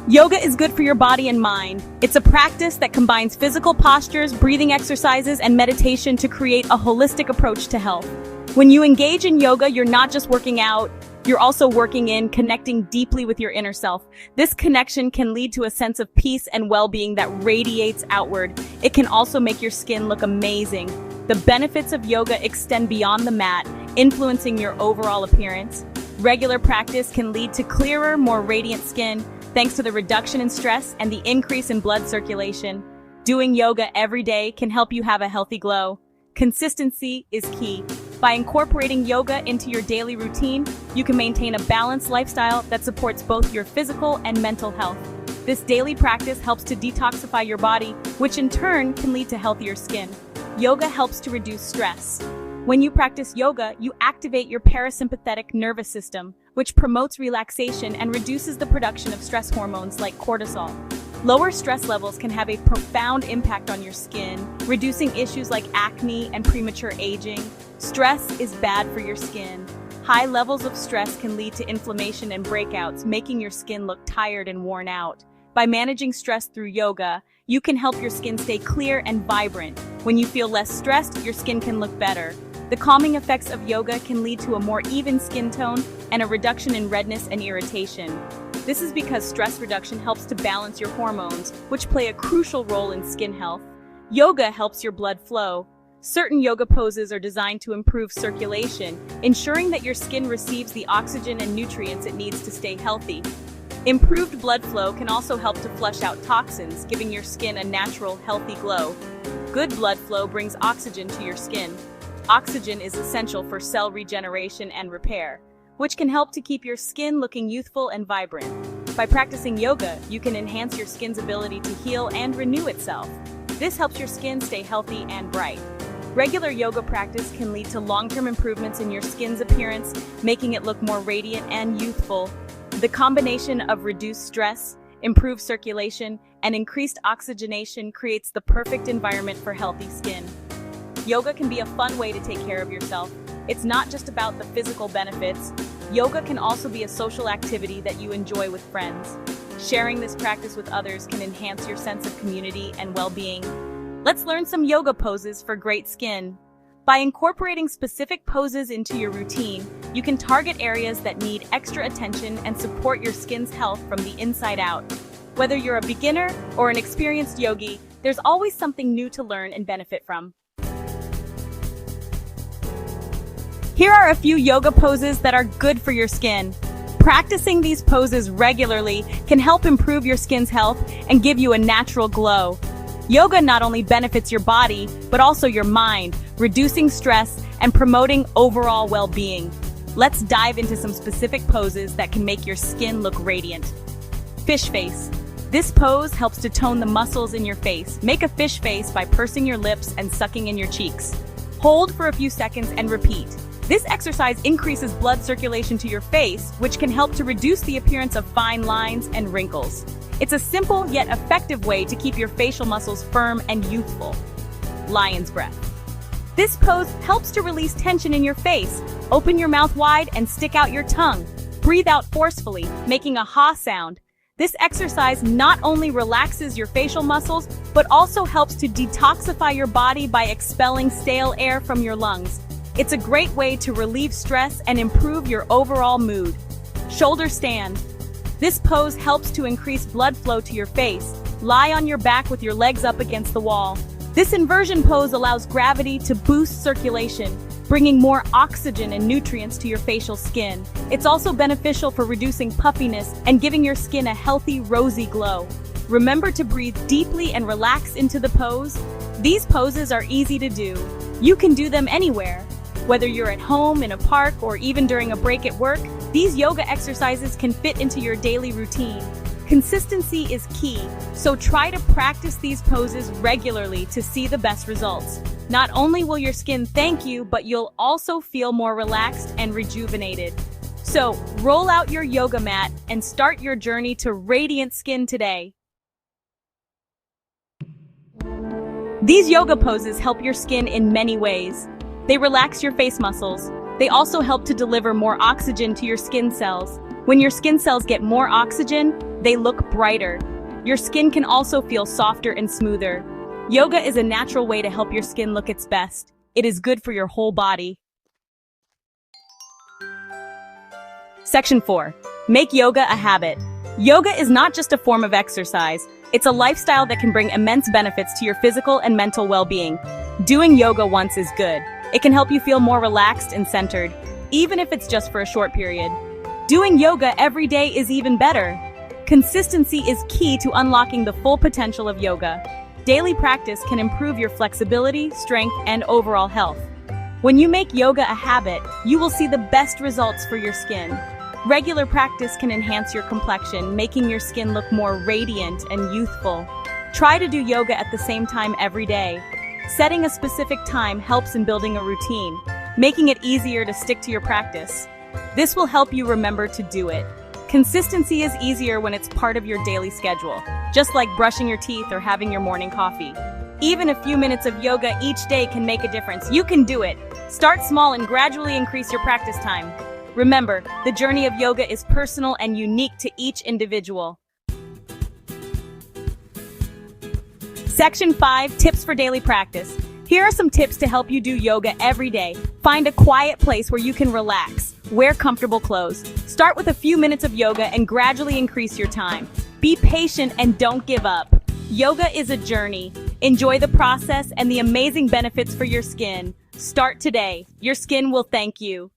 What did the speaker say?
Yoga is good for your body and mind. It's a practice that combines physical postures, breathing exercises, and meditation to create a holistic approach to health. When you engage in yoga, you're not just working out, you're also working in connecting deeply with your inner self. This connection can lead to a sense of peace and well-being that radiates outward. It can also make your skin look amazing. The benefits of yoga extend beyond the mat, influencing your overall appearance. Regular practice can lead to clearer, more radiant skin, thanks to the reduction in stress and the increase in blood circulation. Doing yoga every day can help you have a healthy glow. Consistency is key. By incorporating yoga into your daily routine, you can maintain a balanced lifestyle that supports both your physical and mental health. This daily practice helps to detoxify your body, which in turn can lead to healthier skin. Yoga helps to reduce stress. When you practice yoga, you activate your parasympathetic nervous system, which promotes relaxation and reduces the production of stress hormones like cortisol. Lower stress levels can have a profound impact on your skin, reducing issues like acne and premature aging. Stress is bad for your skin. High levels of stress can lead to inflammation and breakouts, making your skin look tired and worn out. By managing stress through yoga, you can help your skin stay clear and vibrant. When you feel less stressed, your skin can look better. The calming effects of yoga can lead to a more even skin tone and a reduction in redness and irritation. This is because stress reduction helps to balance your hormones, which play a crucial role in skin health. Yoga helps your blood flow. Certain yoga poses are designed to improve circulation, ensuring that your skin receives the oxygen and nutrients it needs to stay healthy. Improved blood flow can also help to flush out toxins, giving your skin a natural, healthy glow. Good blood flow brings oxygen to your skin. Oxygen is essential for cell regeneration and repair, which can help to keep your skin looking youthful and vibrant. By practicing yoga, you can enhance your skin's ability to heal and renew itself. This helps your skin stay healthy and bright. Regular yoga practice can lead to long-term improvements in your skin's appearance, making it look more radiant and youthful. The combination of reduced stress, improved circulation, and increased oxygenation creates the perfect environment for healthy skin. Yoga can be a fun way to take care of yourself. It's not just about the physical benefits. Yoga can also be a social activity that you enjoy with friends. Sharing this practice with others can enhance your sense of community and well-being. Let's learn some yoga poses for great skin. By incorporating specific poses into your routine, you can target areas that need extra attention and support your skin's health from the inside out. Whether you're a beginner or an experienced yogi, there's always something new to learn and benefit from. Here are a few yoga poses that are good for your skin. Practicing these poses regularly can help improve your skin's health and give you a natural glow. Yoga not only benefits your body, but also your mind, reducing stress and promoting overall well-being. Let's dive into some specific poses that can make your skin look radiant. Fish face. This pose helps to tone the muscles in your face. Make a fish face by pursing your lips and sucking in your cheeks. Hold for a few seconds and repeat. This exercise increases blood circulation to your face, which can help to reduce the appearance of fine lines and wrinkles. It's a simple yet effective way to keep your facial muscles firm and youthful. Lion's breath. This pose helps to release tension in your face. Open your mouth wide and stick out your tongue. Breathe out forcefully, making a ha sound. This exercise not only relaxes your facial muscles, but also helps to detoxify your body by expelling stale air from your lungs. It's a great way to relieve stress and improve your overall mood. Shoulder stand. This pose helps to increase blood flow to your face. Lie on your back with your legs up against the wall. This inversion pose allows gravity to boost circulation, bringing more oxygen and nutrients to your facial skin. It's also beneficial for reducing puffiness and giving your skin a healthy, rosy glow. Remember to breathe deeply and relax into the pose. These poses are easy to do. You can do them anywhere. Whether you're at home, in a park, or even during a break at work, these yoga exercises can fit into your daily routine. Consistency is key, so try to practice these poses regularly to see the best results. Not only will your skin thank you, but you'll also feel more relaxed and rejuvenated. So, roll out your yoga mat and start your journey to radiant skin today. These yoga poses help your skin in many ways. They relax your face muscles. They also help to deliver more oxygen to your skin cells. When your skin cells get more oxygen, they look brighter. Your skin can also feel softer and smoother. Yoga is a natural way to help your skin look its best. It is good for your whole body. Section 4. Make yoga a habit. Yoga is not just a form of exercise. It's a lifestyle that can bring immense benefits to your physical and mental well-being. Doing yoga once is good. It can help you feel more relaxed and centered, even if it's just for a short period. Doing yoga every day is even better. Consistency is key to unlocking the full potential of yoga. Daily practice can improve your flexibility, strength, and overall health. When you make yoga a habit, you will see the best results for your skin. Regular practice can enhance your complexion, making your skin look more radiant and youthful. Try to do yoga at the same time every day. Setting a specific time helps in building a routine, making it easier to stick to your practice. This will help you remember to do it. Consistency is easier when it's part of your daily schedule, just like brushing your teeth or having your morning coffee. Even a few minutes of yoga each day can make a difference. You can do it. Start small and gradually increase your practice time. Remember, the journey of yoga is personal and unique to each individual. Section 5. Tips for daily practice. Here are some tips to help you do yoga every day. Find a quiet place where you can relax. Wear comfortable clothes. Start with a few minutes of yoga and gradually increase your time. Be patient and don't give up. Yoga is a journey. Enjoy the process and the amazing benefits for your skin. Start today. Your skin will thank you.